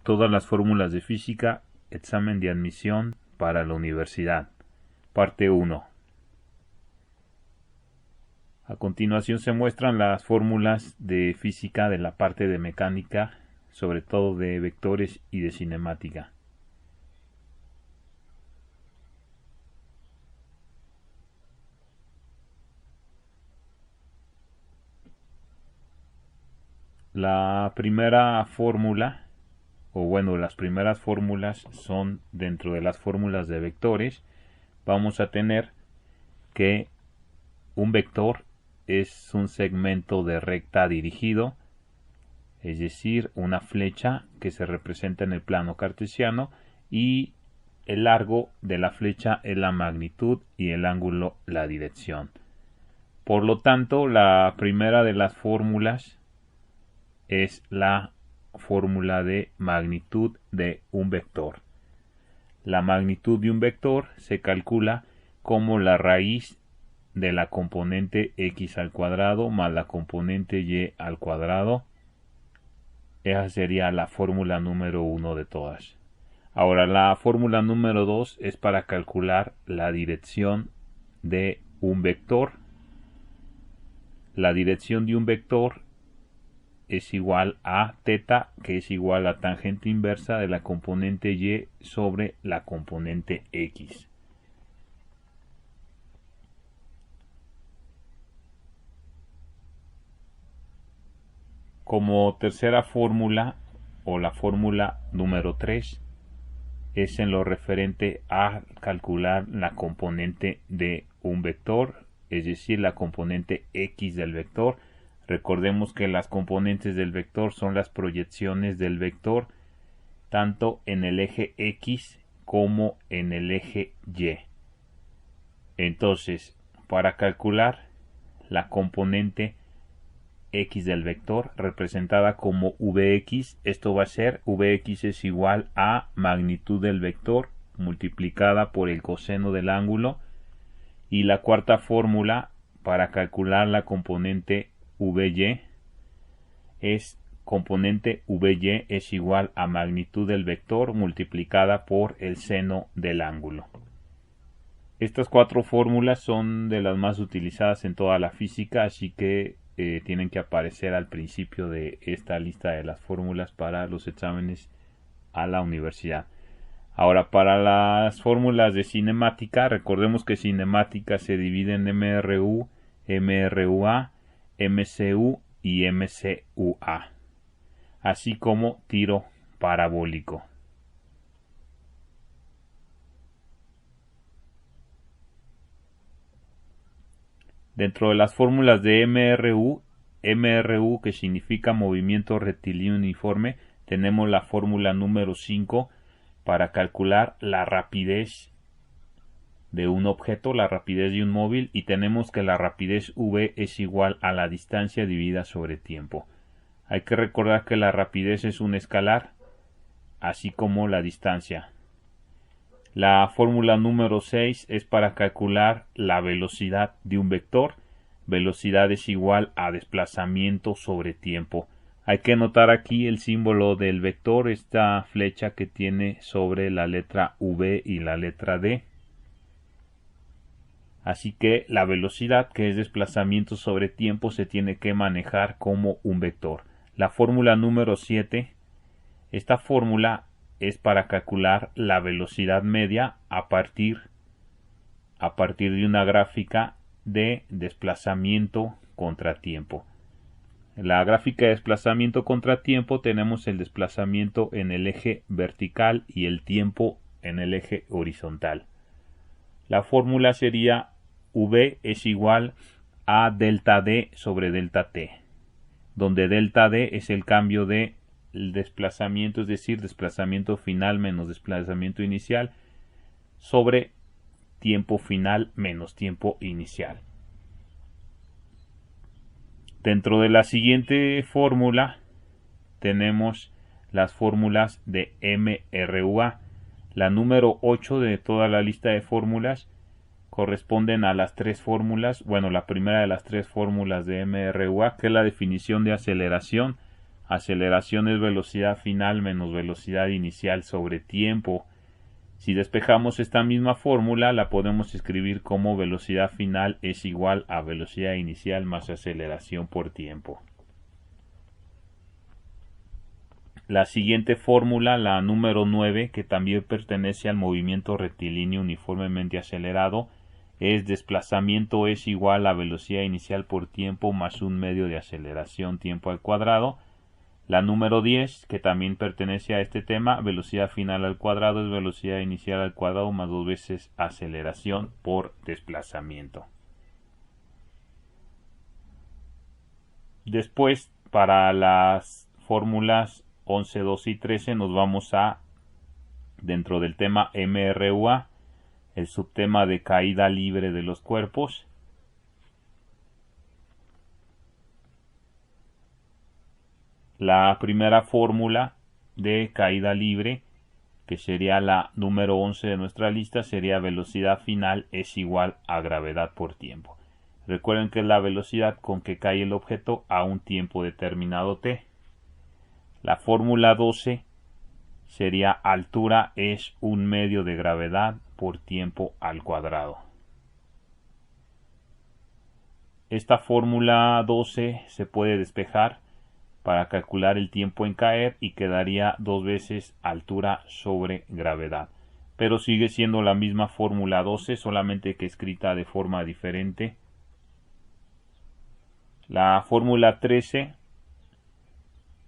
Todas las fórmulas de física, examen de admisión para la universidad. Parte 1. A continuación se muestran las fórmulas de física de la parte de mecánica, sobre todo de vectores y de cinemática. La primera fórmula, las primeras fórmulas son dentro de las fórmulas de vectores. Vamos a tener que un vector es un segmento de recta dirigido, es decir, una flecha que se representa en el plano cartesiano, y el largo de la flecha es la magnitud y el ángulo la dirección. Por lo tanto, la primera de las fórmulas es la fórmula de magnitud de un vector. La magnitud de un vector se calcula como la raíz de la componente x al cuadrado más la componente y al cuadrado. Esa sería la fórmula número 1 de todas. Ahora, la fórmula número 2 es para calcular la dirección de un vector. La dirección de un vector es igual a θ, que es igual a tangente inversa de la componente y sobre la componente x. Como tercera fórmula, o la fórmula número 3, es en lo referente a calcular la componente de un vector, es decir, la componente x del vector. Recordemos que las componentes del vector son las proyecciones del vector tanto en el eje X como en el eje Y. Entonces, para calcular la componente X del vector representada como Vx, esto va a ser Vx es igual a magnitud del vector multiplicada por el coseno del ángulo, y la cuarta fórmula para calcular la componente Vy es componente Vy es igual a magnitud del vector multiplicada por el seno del ángulo. Estas cuatro fórmulas son de las más utilizadas en toda la física, así que tienen que aparecer al principio de esta lista de las fórmulas para los exámenes a la universidad. Ahora, para las fórmulas de cinemática, recordemos que cinemática se divide en MRU, MRUA, MCU y MCUA, así como tiro parabólico. Dentro de las fórmulas de MRU, que significa movimiento rectilíneo uniforme, tenemos la fórmula número 5 para calcular la rapidez de un objeto, la rapidez de un móvil, y tenemos que la rapidez v es igual a la distancia dividida sobre tiempo. Hay que recordar que la rapidez es un escalar, así como la distancia. La fórmula número 6 es para calcular la velocidad de un vector. Velocidad es igual a desplazamiento sobre tiempo. Hay que notar aquí el símbolo del vector, esta flecha que tiene sobre la letra V y la letra D. Así que la velocidad, que es desplazamiento sobre tiempo, se tiene que manejar como un vector. La fórmula número 7, esta fórmula es para calcular la velocidad media a partir de una gráfica de desplazamiento contra tiempo. En la gráfica de desplazamiento contra tiempo tenemos el desplazamiento en el eje vertical y el tiempo en el eje horizontal. La fórmula sería V es igual a delta D sobre delta T, donde delta D es el cambio de desplazamiento, es decir, desplazamiento final menos desplazamiento inicial sobre tiempo final menos tiempo inicial. Dentro de la siguiente fórmula tenemos las fórmulas de MRUA. La número 8 de toda la lista de fórmulas corresponden a las tres fórmulas, la primera de las tres fórmulas de MRUA, que es la definición de aceleración. Aceleración es velocidad final menos velocidad inicial sobre tiempo. Si despejamos esta misma fórmula, la podemos escribir como velocidad final es igual a velocidad inicial más aceleración por tiempo. La siguiente fórmula, la número 9, que también pertenece al movimiento rectilíneo uniformemente acelerado, es desplazamiento es igual a velocidad inicial por tiempo más un medio de aceleración tiempo al cuadrado. La número 10, que también pertenece a este tema, velocidad final al cuadrado es velocidad inicial al cuadrado más 2 veces aceleración por desplazamiento. Después, para las fórmulas 11, 12 y 13 nos vamos a, dentro del tema MRUA, el subtema de caída libre de los cuerpos. La primera fórmula de caída libre, que sería la número 11 de nuestra lista, sería velocidad final es igual a gravedad por tiempo. Recuerden que es la velocidad con que cae el objeto a un tiempo determinado t. La fórmula 12 sería altura es un medio de gravedad por tiempo al cuadrado. Esta fórmula 12 se puede despejar para calcular el tiempo en caer y quedaría 2 veces altura sobre gravedad. Pero sigue siendo la misma fórmula 12, solamente que escrita de forma diferente. La fórmula 13,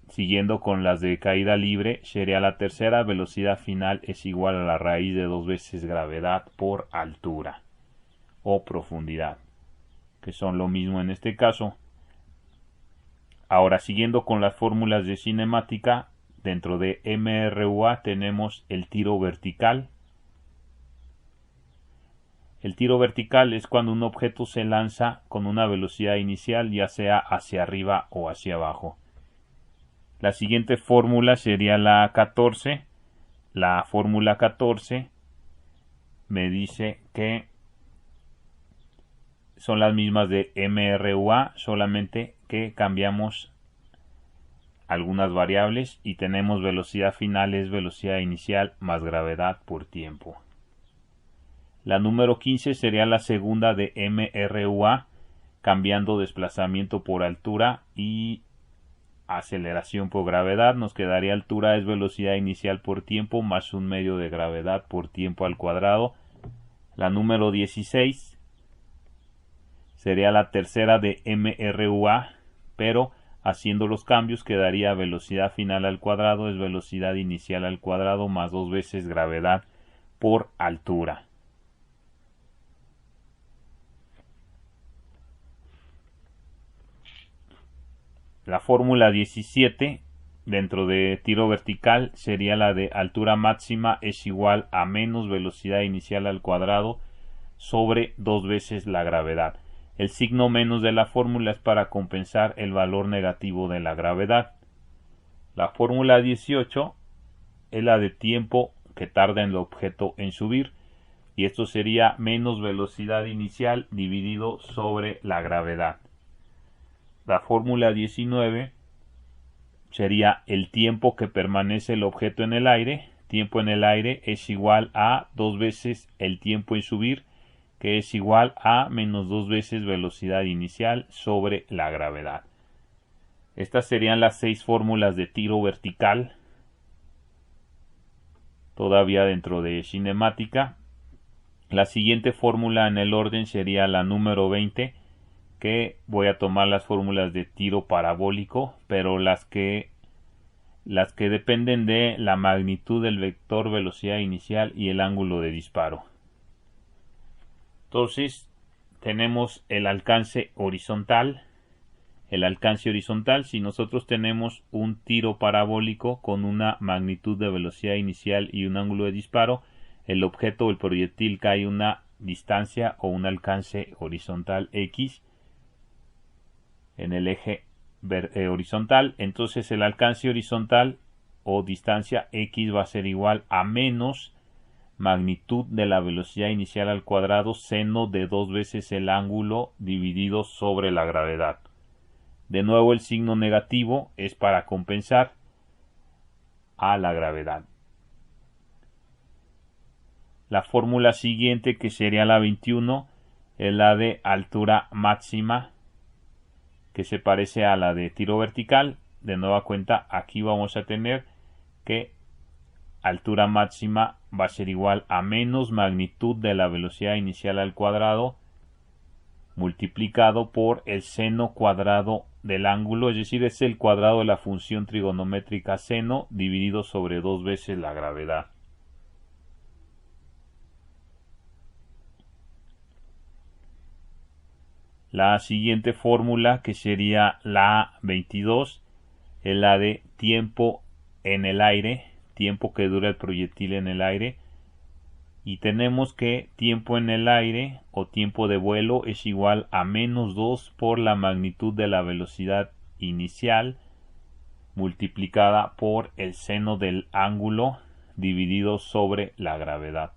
siguiendo con las de caída libre, sería la tercera, velocidad final es igual a la raíz de 2 veces gravedad por altura o profundidad, que son lo mismo en este caso. Ahora, siguiendo con las fórmulas de cinemática, dentro de MRUA tenemos el tiro vertical. El tiro vertical es cuando un objeto se lanza con una velocidad inicial, ya sea hacia arriba o hacia abajo. La siguiente fórmula sería la 14. La fórmula 14 me dice que son las mismas de MRUA, solamente que cambiamos algunas variables y tenemos velocidad final es velocidad inicial más gravedad por tiempo. La número 15 sería la segunda de MRUA, cambiando desplazamiento por altura y aceleración por gravedad. Nos quedaría altura es velocidad inicial por tiempo más un medio de gravedad por tiempo al cuadrado. La número 16 sería la tercera de MRUA, pero haciendo los cambios quedaría velocidad final al cuadrado es velocidad inicial al cuadrado más 2 veces gravedad por altura. La fórmula 17 dentro de tiro vertical sería la de altura máxima es igual a menos velocidad inicial al cuadrado sobre 2 veces la gravedad. El signo menos de la fórmula es para compensar el valor negativo de la gravedad. La fórmula 18 es la de tiempo que tarda el objeto en subir, y esto sería menos velocidad inicial dividido sobre la gravedad. La fórmula 19 sería el tiempo que permanece el objeto en el aire. Tiempo en el aire es igual a 2 veces el tiempo en subir, que es igual a menos 2 veces velocidad inicial sobre la gravedad. Estas serían las 6 fórmulas de tiro vertical, todavía dentro de cinemática. La siguiente fórmula en el orden sería la número 20, que voy a tomar las fórmulas de tiro parabólico, pero las que dependen de la magnitud del vector velocidad inicial y el ángulo de disparo. Entonces tenemos el alcance horizontal. El alcance horizontal, si nosotros tenemos un tiro parabólico con una magnitud de velocidad inicial y un ángulo de disparo, el objeto o el proyectil cae a una distancia o un alcance horizontal X en el eje horizontal. Entonces el alcance horizontal o distancia X va a ser igual a menos magnitud de la velocidad inicial al cuadrado seno de 2 veces el ángulo dividido sobre la gravedad. De nuevo el signo negativo es para compensar a la gravedad. La fórmula siguiente, que sería la 21, es la de altura máxima, que se parece a la de tiro vertical. De nueva cuenta, aquí vamos a tener que altura máxima va a ser igual a menos magnitud de la velocidad inicial al cuadrado multiplicado por el seno cuadrado del ángulo, es decir, es el cuadrado de la función trigonométrica seno dividido sobre 2 veces la gravedad. La siguiente fórmula, que sería la 22, es la de tiempo en el aire, tiempo que dura el proyectil en el aire. Y tenemos que tiempo en el aire o tiempo de vuelo es igual a menos 2 por la magnitud de la velocidad inicial multiplicada por el seno del ángulo dividido sobre la gravedad.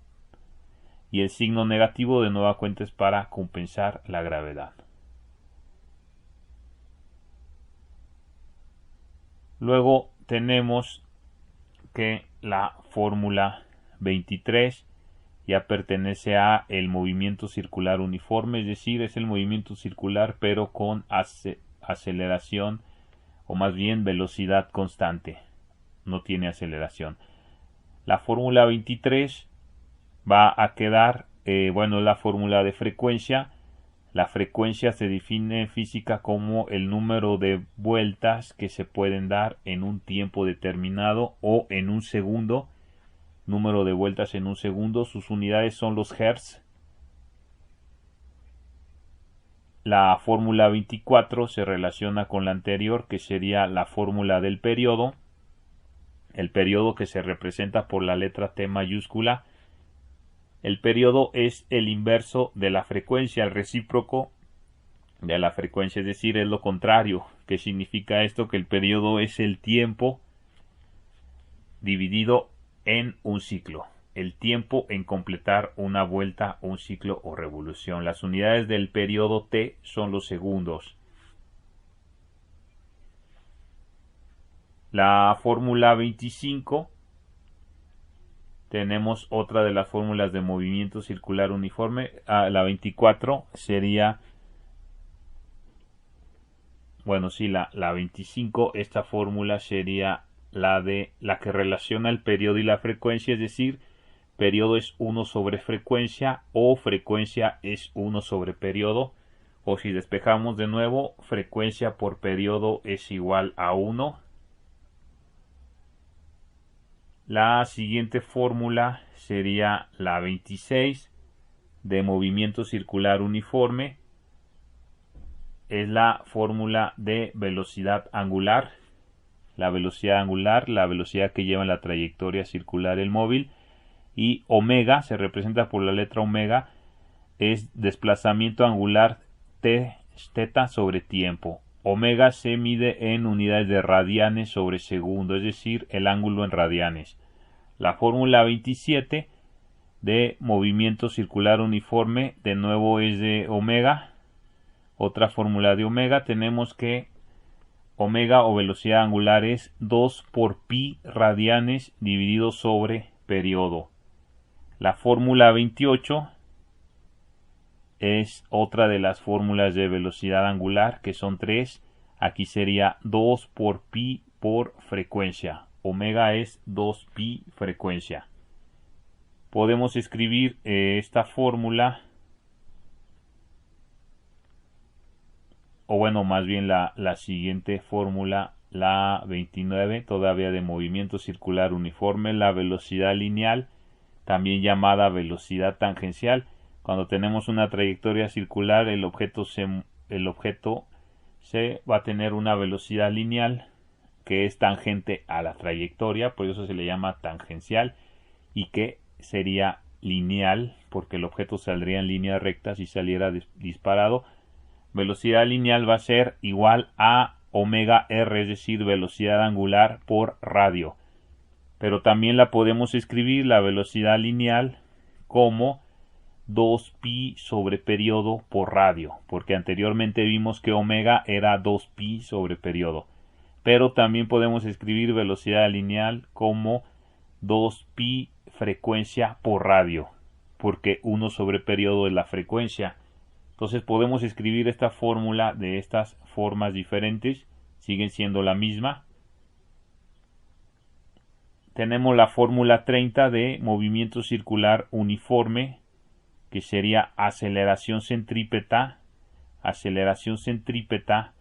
Y el signo negativo de nueva cuenta es para compensar la gravedad. Luego tenemos que la fórmula 23 ya pertenece a el movimiento circular uniforme, es decir, es el movimiento circular pero con aceleración, o más bien velocidad constante, no tiene aceleración. La fórmula 23 va a quedar, la fórmula de frecuencia. La frecuencia se define en física como el número de vueltas que se pueden dar en un tiempo determinado o en un segundo. Número de vueltas en un segundo, sus unidades son los hertz. La fórmula 24 se relaciona con la anterior, que sería la fórmula del periodo. El periodo, que se representa por la letra T mayúscula. El periodo es el inverso de la frecuencia, el recíproco de la frecuencia, es decir, es lo contrario. ¿Qué significa esto? Que el periodo es el tiempo dividido en un ciclo, el tiempo en completar una vuelta, un ciclo o revolución. Las unidades del periodo T son los segundos. La fórmula 25, tenemos otra de las fórmulas de movimiento circular uniforme. La 24 sería, la 25, esta fórmula sería la que relaciona el periodo y la frecuencia, es decir, periodo es 1 sobre frecuencia o frecuencia es 1 sobre periodo, o si despejamos de nuevo, frecuencia por periodo es igual a 1. La siguiente fórmula sería la 26 de movimiento circular uniforme, es la fórmula de velocidad angular. La velocidad angular, la velocidad que lleva en la trayectoria circular el móvil, y omega se representa por la letra omega, es desplazamiento angular θ sobre tiempo. Omega se mide en unidades de radianes sobre segundo, es decir, el ángulo en radianes. La fórmula 27 de movimiento circular uniforme, de nuevo es de omega. Otra fórmula de omega, tenemos que omega o velocidad angular es 2 por pi radianes dividido sobre periodo. La fórmula 28 es otra de las fórmulas de velocidad angular, que son 3. Aquí sería 2 por pi por frecuencia. Omega es 2 pi frecuencia. Podemos escribir esta fórmula, más bien la siguiente fórmula, la 29, todavía de movimiento circular uniforme, la velocidad lineal, también llamada velocidad tangencial. Cuando tenemos una trayectoria circular, el objeto se va a tener una velocidad lineal que es tangente a la trayectoria, por eso se le llama tangencial, y que sería lineal porque el objeto saldría en línea recta si saliera disparado. Velocidad lineal va a ser igual a omega r, es decir, velocidad angular por radio. Pero también la podemos escribir, la velocidad lineal, como 2pi sobre periodo por radio, porque anteriormente vimos que omega era 2pi sobre periodo. Pero también podemos escribir velocidad lineal como 2pi frecuencia por radio, porque 1 sobre periodo es la frecuencia. Entonces podemos escribir esta fórmula de estas formas diferentes, siguen siendo la misma. Tenemos la fórmula 30 de movimiento circular uniforme, que sería aceleración centrípeta. Aceleración centrípeta,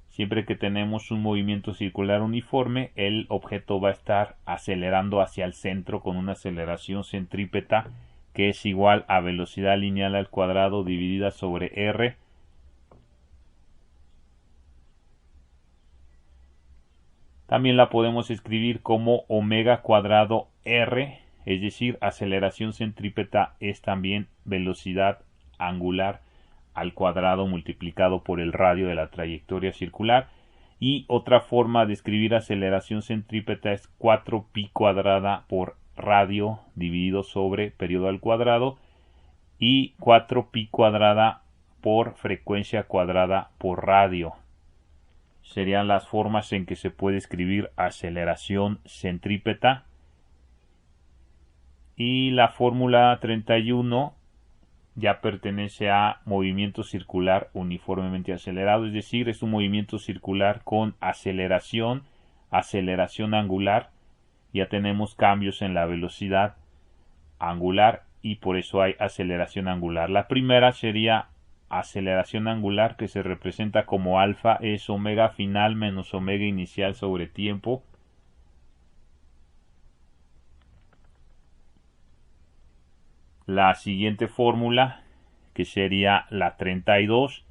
siempre que tenemos un movimiento circular uniforme, el objeto va a estar acelerando hacia el centro con una aceleración centrípeta, que es igual a velocidad lineal al cuadrado dividida sobre r. También la podemos escribir como omega cuadrado r, es decir, aceleración centrípeta es también velocidad angular al cuadrado multiplicado por el radio de la trayectoria circular. Y otra forma de escribir aceleración centrípeta es 4pi cuadrada por radio dividido sobre periodo al cuadrado, y 4pi cuadrada por frecuencia cuadrada por radio. Serían las formas en que se puede escribir aceleración centrípeta. Y la fórmula 31 ya pertenece a movimiento circular uniformemente acelerado, es decir, es un movimiento circular con aceleración, aceleración angular. Ya tenemos cambios en la velocidad angular y por eso hay aceleración angular. La primera sería aceleración angular, que se representa como alfa es omega final menos omega inicial sobre tiempo. La siguiente fórmula, que sería la 32,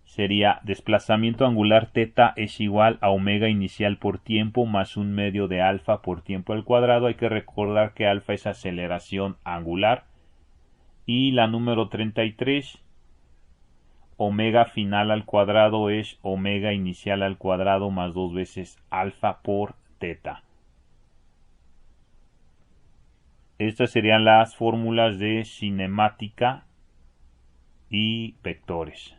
sería desplazamiento angular θ es igual a omega inicial por tiempo más un medio de alfa por tiempo al cuadrado. Hay que recordar que alfa es aceleración angular. Y la número 33, omega final al cuadrado es omega inicial al cuadrado más 2 veces alfa por θ. Estas serían las fórmulas de cinemática y vectores.